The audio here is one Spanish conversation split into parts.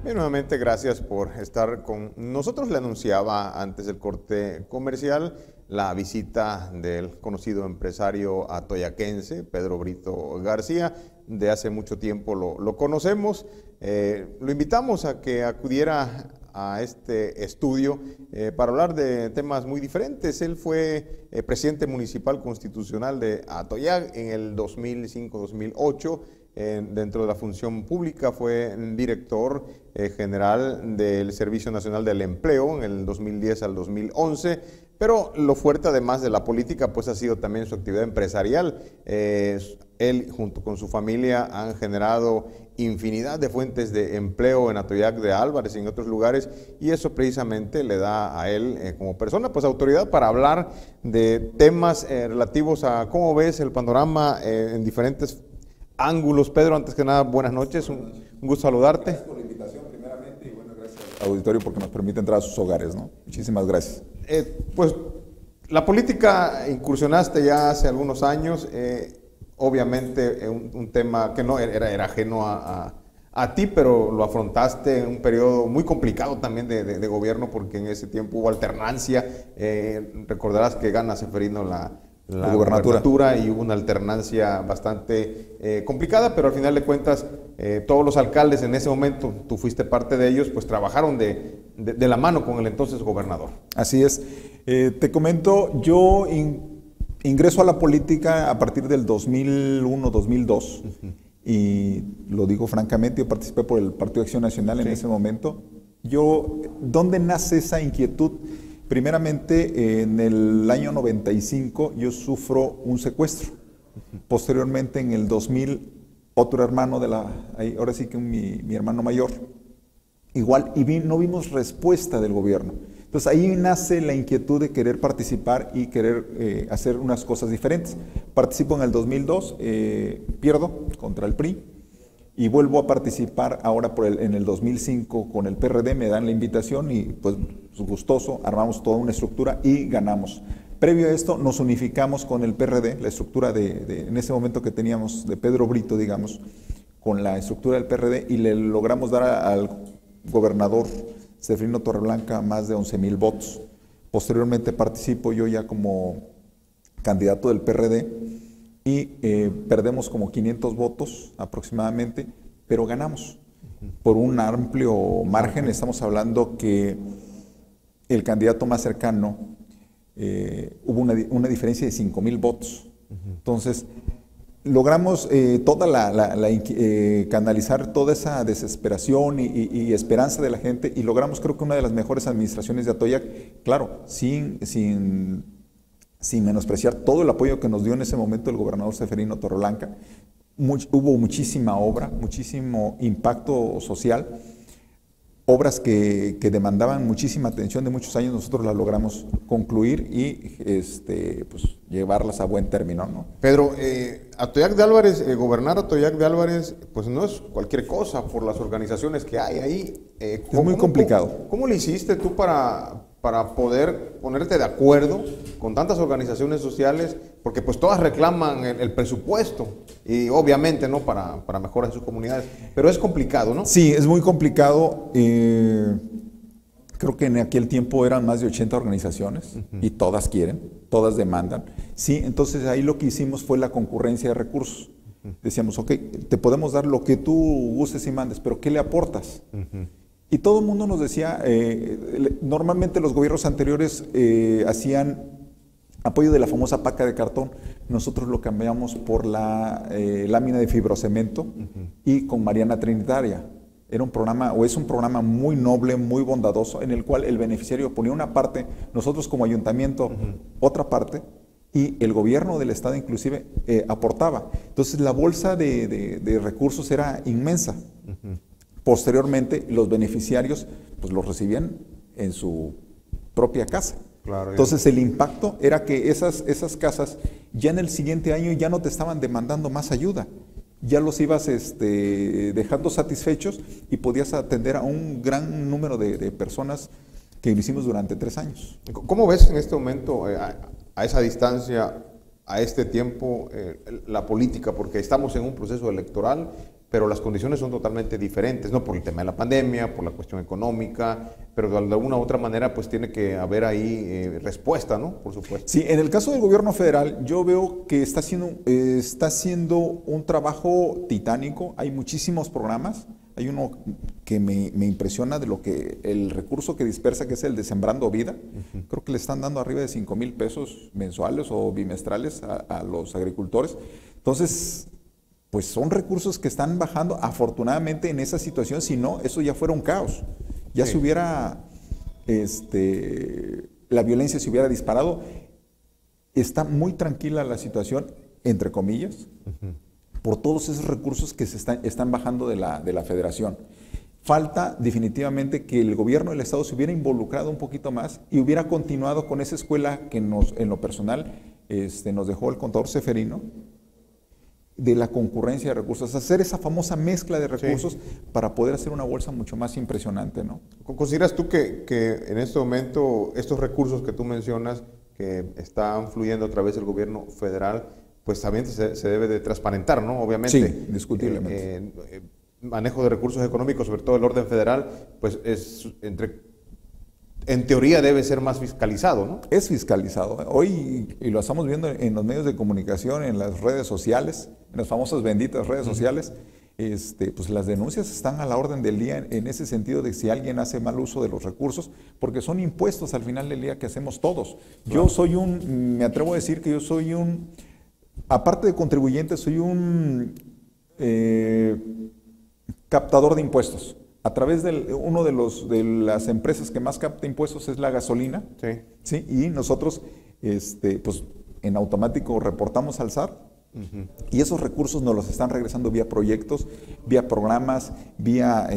Y nuevamente gracias por estar con nosotros. Le anunciaba antes del corte comercial la visita del conocido empresario atoyaquense, Pedro Brito García. De hace mucho tiempo lo conocemos. Lo invitamos a que acudiera a este estudio para hablar de temas muy diferentes. Él fue presidente municipal constitucional de Atoyac en el 2005-2008. Dentro de la función pública fue director general del Servicio Nacional del Empleo en el 2010 al 2011, pero lo fuerte además de la política pues ha sido también su actividad empresarial. Él junto con su familia han generado infinidad de fuentes de empleo en Atoyac de Álvarez y en otros lugares, y eso precisamente le da a él como persona pues autoridad para hablar de temas relativos a cómo ves el panorama en diferentes ángulos. Pedro, antes que nada, buenas noches, un gusto saludarte. Gracias por la invitación primeramente y bueno, gracias al auditorio porque nos permite entrar a sus hogares, ¿no? Muchísimas gracias. Pues la política incursionaste ya hace algunos años, obviamente un tema que no era ajeno a ti, pero lo afrontaste en un periodo muy complicado también de gobierno, porque en ese tiempo hubo alternancia. Recordarás que gana Ceferino la gubernatura y hubo una alternancia bastante complicada, pero al final de cuentas todos los alcaldes en ese momento, tú fuiste parte de ellos, pues trabajaron de la mano con el entonces gobernador. Así es. Te comento, yo ingreso a la política a partir del 2001-2002 y lo digo francamente, yo participé por el Partido de Acción Nacional en ese momento. ¿Dónde nace esa inquietud? Primeramente, en el año 95 yo sufro un secuestro. Posteriormente, en el 2000, otro hermano ahora sí que mi hermano mayor, igual, y no vimos respuesta del gobierno. Entonces ahí nace la inquietud de querer participar y querer hacer unas cosas diferentes. Participo en el 2002, pierdo contra el PRI. Y vuelvo a participar ahora en el 2005 con el PRD, me dan la invitación y pues gustoso, armamos toda una estructura y ganamos. Previo a esto nos unificamos con el PRD, la estructura en ese momento que teníamos de Pedro Brito, digamos, con la estructura del PRD y le logramos dar al gobernador Ceferino Torreblanca más de 11,000 votos. Posteriormente participo yo ya como candidato del PRD. Y perdemos como 500 votos aproximadamente, pero ganamos por un amplio margen. Estamos hablando que el candidato más cercano hubo una diferencia de 5,000 votos. Entonces, logramos canalizar toda esa desesperación y esperanza de la gente y logramos, creo que una de las mejores administraciones de Atoyac, claro, sin menospreciar todo el apoyo que nos dio en ese momento el gobernador Ceferino Torreblanca. Hubo muchísima obra, muchísimo impacto social, obras que demandaban muchísima atención de muchos años, nosotros las logramos concluir y pues, llevarlas a buen término, ¿no? Pedro, Atoyac de Álvarez, gobernar Atoyac de Álvarez, pues no es cualquier cosa por las organizaciones que hay ahí. Es muy complicado. ¿Cómo le hiciste tú para poder ponerte de acuerdo con tantas organizaciones sociales? Porque pues todas reclaman el presupuesto y obviamente no para mejorar sus comunidades, pero es complicado, ¿no? Sí, es muy complicado. Creo que en aquel tiempo eran más de 80 organizaciones y todas quieren, todas demandan. Sí, entonces ahí lo que hicimos fue la concurrencia de recursos. Decíamos, ok, te podemos dar lo que tú gustes y mandes, pero ¿qué le aportas? Y todo el mundo nos decía, normalmente los gobiernos anteriores hacían apoyo de la famosa paca de cartón. Nosotros lo cambiamos por la lámina de fibrocemento y con Mariana Trinitaria. Era un programa, o es un programa muy noble, muy bondadoso, en el cual el beneficiario ponía una parte, nosotros como ayuntamiento otra parte, y el gobierno del estado inclusive aportaba. Entonces la bolsa de recursos era inmensa. Posteriormente, los beneficiarios pues los recibían en su propia casa. Claro, entonces, el impacto era que esas casas ya en el siguiente año ya no te estaban demandando más ayuda. Ya los ibas dejando satisfechos y podías atender a un gran número de personas que lo hicimos durante 3 años. ¿Cómo ves en este momento, a esa distancia, a este tiempo, la política? Porque estamos en un proceso electoral pero las condiciones son totalmente diferentes, ¿no? Por el tema de la pandemia, por la cuestión económica, pero de alguna u otra manera pues tiene que haber ahí respuesta, ¿no? Por supuesto. Sí, en el caso del gobierno federal, yo veo que está haciendo un trabajo titánico. Hay muchísimos programas. Hay uno que me impresiona de lo que el recurso que dispersa, que es el de Sembrando Vida. Creo que le están dando arriba de 5,000 pesos mensuales o bimestrales a los agricultores. Entonces, pues son recursos que están bajando. Afortunadamente en esa situación, si no, eso ya fuera un caos. Ya se hubiera, la violencia se hubiera disparado. Está muy tranquila la situación, entre comillas, por todos esos recursos que están bajando de la federación. Falta definitivamente que el gobierno del estado se hubiera involucrado un poquito más y hubiera continuado con esa escuela que en lo personal nos dejó el contador Ceferino, de la concurrencia de recursos, hacer esa famosa mezcla de recursos para poder hacer una bolsa mucho más impresionante, ¿no? ¿Consideras tú que en este momento estos recursos que tú mencionas que están fluyendo a través del gobierno federal, pues también se debe de transparentar, ¿no? Obviamente. Sí, indiscutiblemente. Manejo de recursos económicos, sobre todo el orden federal, pues en teoría debe ser más fiscalizado, ¿no? Es fiscalizado. Hoy, y lo estamos viendo en los medios de comunicación, en las redes sociales, en las famosas benditas redes sociales, pues las denuncias están a la orden del día en ese sentido de si alguien hace mal uso de los recursos, porque son impuestos al final del día que hacemos todos. Claro. Me atrevo a decir que yo soy aparte de contribuyente, soy un captador de impuestos. A través de de las empresas que más capta impuestos es la gasolina. Sí. ¿Sí? Y nosotros, pues en automático reportamos al SAT. Y esos recursos nos los están regresando vía proyectos, vía programas, vía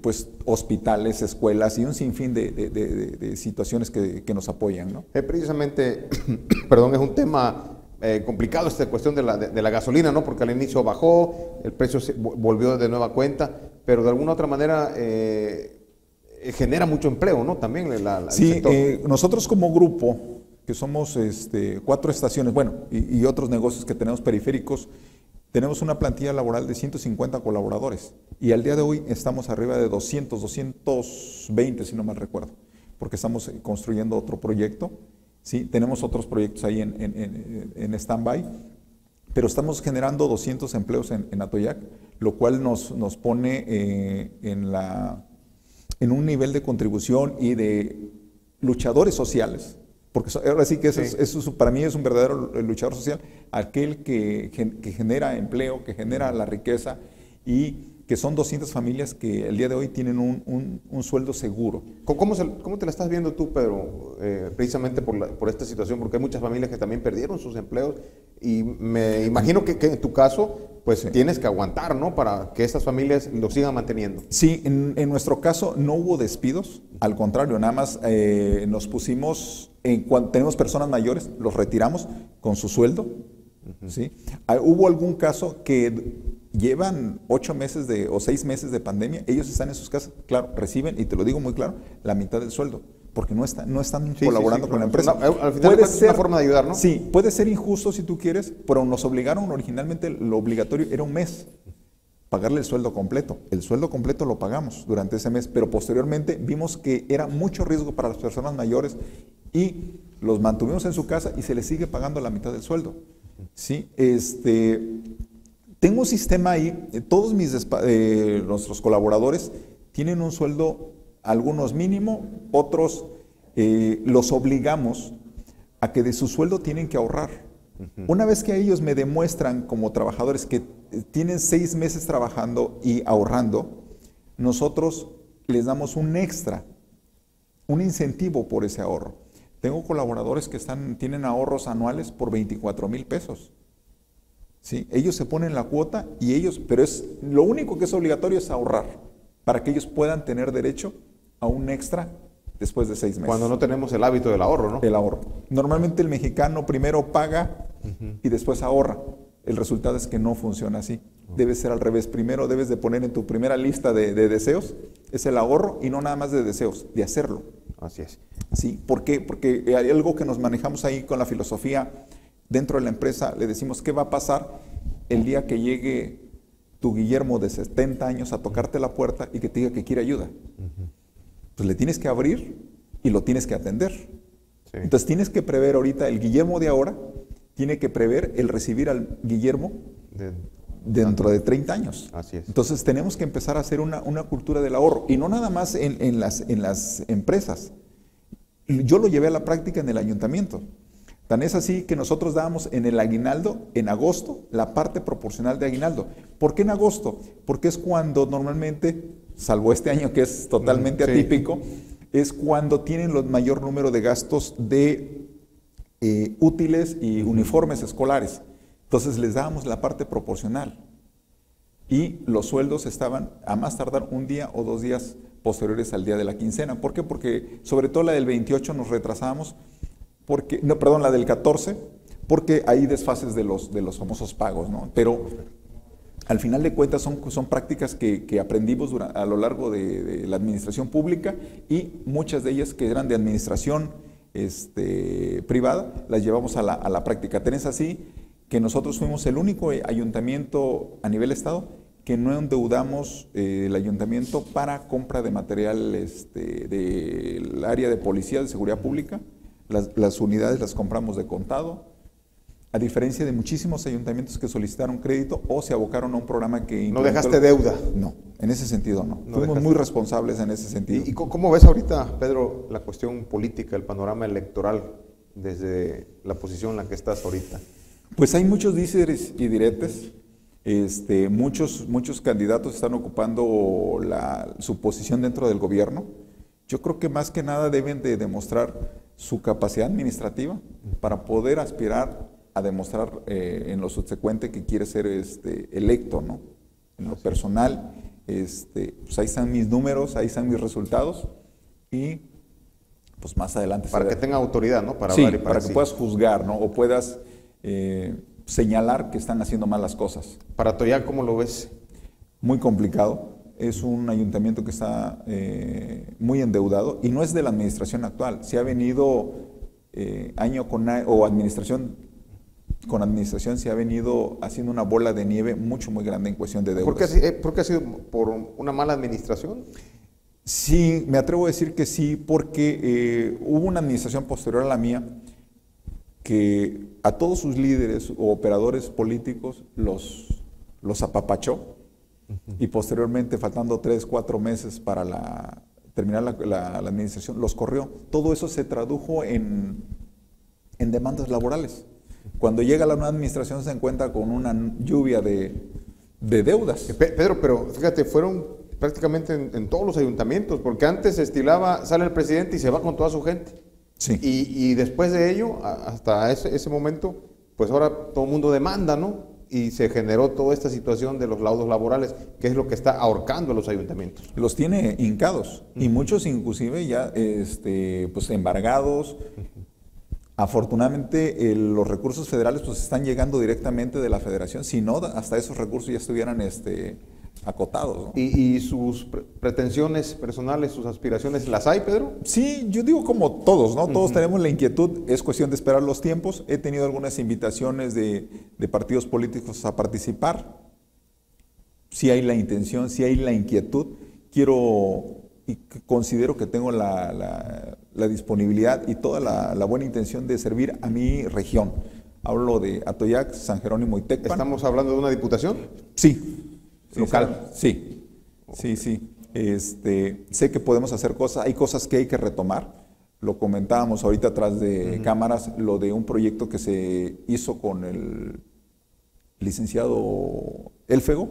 pues hospitales, escuelas y un sinfín de situaciones que nos apoyan, ¿no? Precisamente, perdón, es un tema complicado esta cuestión de la gasolina, ¿no? Porque al inicio bajó, el precio volvió de nueva cuenta, pero de alguna otra manera genera mucho empleo, ¿no? También sí, nosotros como grupo, que somos 4 estaciones, bueno, y otros negocios que tenemos periféricos, tenemos una plantilla laboral de 150 colaboradores y al día de hoy estamos arriba de 220, si no mal recuerdo, porque estamos construyendo otro proyecto. Sí, tenemos otros proyectos ahí en stand-by, pero estamos generando 200 empleos en Atoyac, lo cual nos pone en un nivel de contribución y de luchadores sociales, porque ahora sí que eso para mí es un verdadero luchador social, aquel que genera empleo, que genera la riqueza y que son 200 familias que el día de hoy tienen un sueldo seguro. ¿Cómo te la estás viendo tú, Pedro, precisamente por esta situación? Porque hay muchas familias que también perdieron sus empleos y me imagino que en tu caso, pues tienes que aguantar, ¿no? Para que estas familias lo sigan manteniendo. Sí, en nuestro caso no hubo despidos, al contrario, nada más nos pusimos, cuando tenemos personas mayores, los retiramos con su sueldo. ¿Sí? Hubo algún caso que llevan 8 meses o 6 meses de pandemia, ellos están en sus casas, claro, reciben, y te lo digo muy claro, la mitad del sueldo, porque no están colaborando con la empresa. Al final es una forma de ayudar, ¿no? Sí, puede ser injusto si tú quieres, pero nos obligaron originalmente, lo obligatorio era un mes, pagarle el sueldo completo. El sueldo completo lo pagamos durante ese mes, pero posteriormente vimos que era mucho riesgo para las personas mayores y los mantuvimos en su casa y se les sigue pagando la mitad del sueldo. Sí, tengo un sistema ahí, todos nuestros colaboradores tienen un sueldo, algunos mínimo, otros los obligamos a que de su sueldo tienen que ahorrar. Una vez que ellos me demuestran como trabajadores que tienen 6 meses trabajando y ahorrando, nosotros les damos un extra, un incentivo por ese ahorro. Tengo colaboradores que tienen ahorros anuales por 24,000 pesos. ¿Sí? Ellos se ponen la cuota pero lo único que es obligatorio es ahorrar para que ellos puedan tener derecho a un extra después de 6 meses. Cuando no tenemos el hábito del ahorro, ¿no? El ahorro. Normalmente el mexicano primero paga y después ahorra. El resultado es que no funciona así. Debe ser al revés. Primero debes de poner en tu primera lista de deseos, es el ahorro y no nada más de deseos, de hacerlo. Así es. Sí, ¿por qué? Porque hay algo que nos manejamos ahí con la filosofía dentro de la empresa, le decimos qué va a pasar el día que llegue tu Guillermo de 70 años a tocarte la puerta y que te diga que quiere ayuda? Pues le tienes que abrir y lo tienes que atender. Sí. Entonces tienes que prever ahorita, el Guillermo de ahora tiene que prever el recibir al Guillermo dentro de 30 años. Así es. Entonces tenemos que empezar a hacer una cultura del ahorro, y no nada más en las empresas. Yo lo llevé a la práctica en el ayuntamiento. Tan es así que nosotros dábamos en el aguinaldo, en agosto, la parte proporcional de aguinaldo. ¿Por qué en agosto? Porque es cuando normalmente, salvo este año que es totalmente atípico, es cuando tienen el mayor número de gastos de útiles y uniformes escolares. Entonces les dábamos la parte proporcional. Y los sueldos estaban a más tardar un día o 2 días posteriores al día de la quincena. ¿Por qué? Porque sobre todo la del 28 nos retrasábamos. La del 14, porque hay desfases de los famosos pagos, ¿no? Pero al final de cuentas son prácticas que aprendimos a lo largo de la administración pública, y muchas de ellas que eran de administración privada, las llevamos a la práctica. Tenés así que nosotros fuimos el único ayuntamiento a nivel estado que no endeudamos el ayuntamiento para compra de material del área de policía, de seguridad pública. Las unidades las compramos de contado, a diferencia de muchísimos ayuntamientos que solicitaron crédito o se abocaron a un programa que... ¿No dejaste deuda? No, en ese sentido no. Fuimos muy responsables en ese sentido. ¿Y cómo ves ahorita, Pedro, la cuestión política, el panorama electoral, desde la posición en la que estás ahorita? Pues hay muchos dices y diretes. Muchos candidatos están ocupando su posición dentro del gobierno. Yo creo que más que nada deben de demostrar su capacidad administrativa para poder aspirar a demostrar en lo subsecuente que quiere ser electo, ¿no? En lo personal, pues ahí están mis números, ahí están mis resultados, y pues más adelante... Para que tenga autoridad, ¿no? Para sí, hablar y para que puedas juzgar, ¿no? O puedas señalar que están haciendo mal las cosas. Para Atoyac, ¿cómo lo ves? Muy complicado. Es un ayuntamiento que está muy endeudado, y no es de la administración actual. Se ha venido año con año, o administración con administración, se ha venido haciendo una bola de nieve muy grande en cuestión de deudas. ¿Por qué ha sido por una mala administración? Sí, me atrevo a decir que sí, porque hubo una administración posterior a la mía que a todos sus líderes o operadores políticos los apapachó. Y posteriormente, faltando 3, 4 meses para terminar la administración, los corrió. Todo eso se tradujo en demandas laborales. Cuando llega la nueva administración se encuentra con una lluvia de deudas. Pedro, pero fíjate, fueron prácticamente en todos los ayuntamientos, porque antes se estilaba, sale el presidente y se va con toda su gente. Sí. Y después de ello, hasta ese momento, pues ahora todo el mundo demanda, ¿no? Y se generó toda esta situación de los laudos laborales, que es lo que está ahorcando a los ayuntamientos. Los tiene hincados, y muchos inclusive ya pues embargados. Afortunadamente los recursos federales pues están llegando directamente de la federación, si no hasta esos recursos ya estuvieran acotados, ¿no? ¿Y sus pretensiones personales, sus aspiraciones, las hay, Pedro? Sí, yo digo como todos, ¿no? Todos tenemos la inquietud, es cuestión de esperar los tiempos. He tenido algunas invitaciones de partidos políticos a participar. Sí hay la intención, sí hay la inquietud. Quiero y considero que tengo la disponibilidad y toda la buena intención de servir a mi región. Hablo de Atoyac, San Jerónimo y Tecpan. ¿Estamos hablando de una diputación? Sí, local, sí. Sí. Sé que podemos hacer cosas, hay cosas que hay que retomar. Lo comentábamos ahorita atrás de cámaras, lo de un proyecto que se hizo con el licenciado Elfego,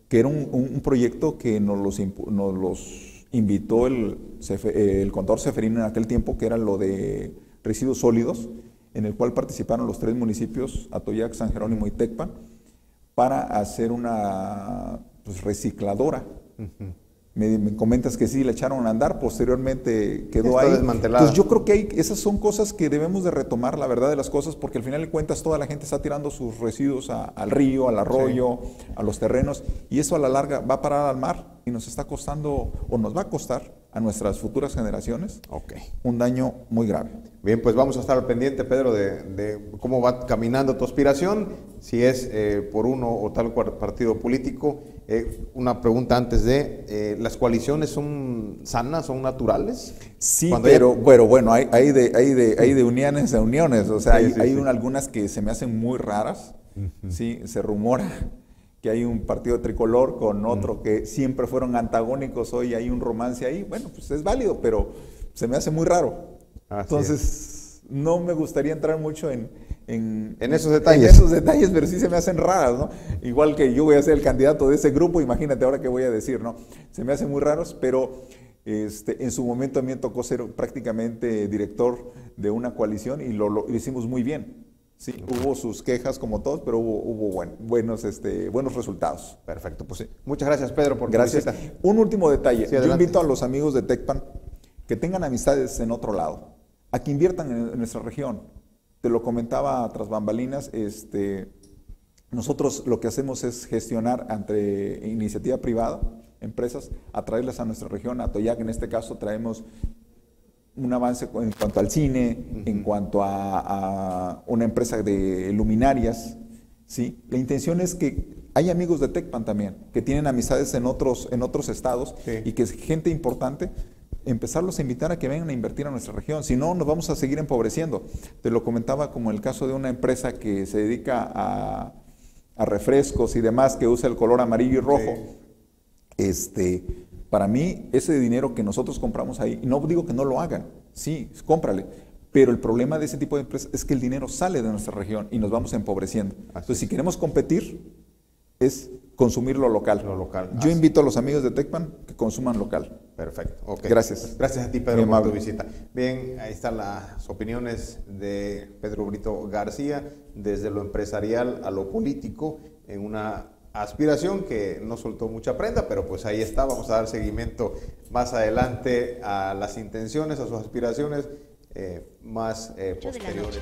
que era un proyecto que nos los invitó el contador Seferino en aquel tiempo, que era lo de residuos sólidos, en el cual participaron los 3 municipios, Atoyac, San Jerónimo y Tecpan, para hacer una recicladora. Me comentas que sí, la echaron a andar, posteriormente quedó ahí. Desmantelada. Entonces yo creo que esas son cosas que debemos de retomar, la verdad de las cosas, porque al final de cuentas toda la gente está tirando sus residuos al río, al arroyo, a los terrenos, y eso a la larga va a parar al mar y nos está costando, o nos va a costar, a nuestras futuras generaciones, Ok. un daño muy grave. Bien, pues vamos a estar al pendiente, Pedro, de cómo va caminando tu aspiración, si es por uno o tal partido político. Una pregunta antes ¿las coaliciones son sanas, son naturales? Sí, Cuando pero bueno, hay de uniones a uniones, o sea, Sí, hay sí. algunas que se me hacen muy raras, sí, se rumora que hay un partido tricolor con otro que siempre fueron antagónicos, hoy hay un romance ahí, bueno, pues es válido, pero se me hace muy raro. Entonces, no me gustaría entrar mucho en esos detalles. En esos detalles, pero sí se me hacen raras, ¿no? Igual que yo voy a ser el candidato de ese grupo, imagínate ahora qué voy a decir, ¿no? Se me hacen muy raros, pero en su momento a mí me tocó ser prácticamente director de una coalición y lo hicimos muy bien. Sí, hubo sus quejas como todos, pero hubo buenos resultados. Perfecto, pues sí. Muchas gracias, Pedro, por tu Gracias. visita. Un último detalle. Sí, yo invito a los amigos de Tecpan que tengan amistades en otro lado, a que inviertan en nuestra región. Te lo comentaba tras bambalinas, nosotros lo que hacemos es gestionar ante iniciativa privada, empresas, atraerlas a nuestra región, a Toyac en este caso traemos un avance en cuanto al cine, en cuanto a una empresa de luminarias, ¿sí? La intención es que hay amigos de Tecpan también, que tienen amistades en otros estados y que es gente importante, empezarlos a invitar a que vengan a invertir a nuestra región, si no nos vamos a seguir empobreciendo. Te lo comentaba como el caso de una empresa que se dedica a refrescos y demás, que usa el color amarillo y rojo. Para mí, ese dinero que nosotros compramos ahí, y no digo que no lo hagan, sí, cómprale, pero el problema de ese tipo de empresas es que el dinero sale de nuestra región y nos vamos empobreciendo. Entonces, si queremos competir, es consumir lo local. Yo invito a los amigos de Tecpan que consuman local. Perfecto. Okay. Gracias. Gracias a ti, Pedro, por tu visita. Bien, ahí están las opiniones de Pedro Brito García, desde lo empresarial a lo político, en una aspiración que no soltó mucha prenda, pero pues ahí está. Vamos a dar seguimiento más adelante a las intenciones, a sus aspiraciones más posteriores.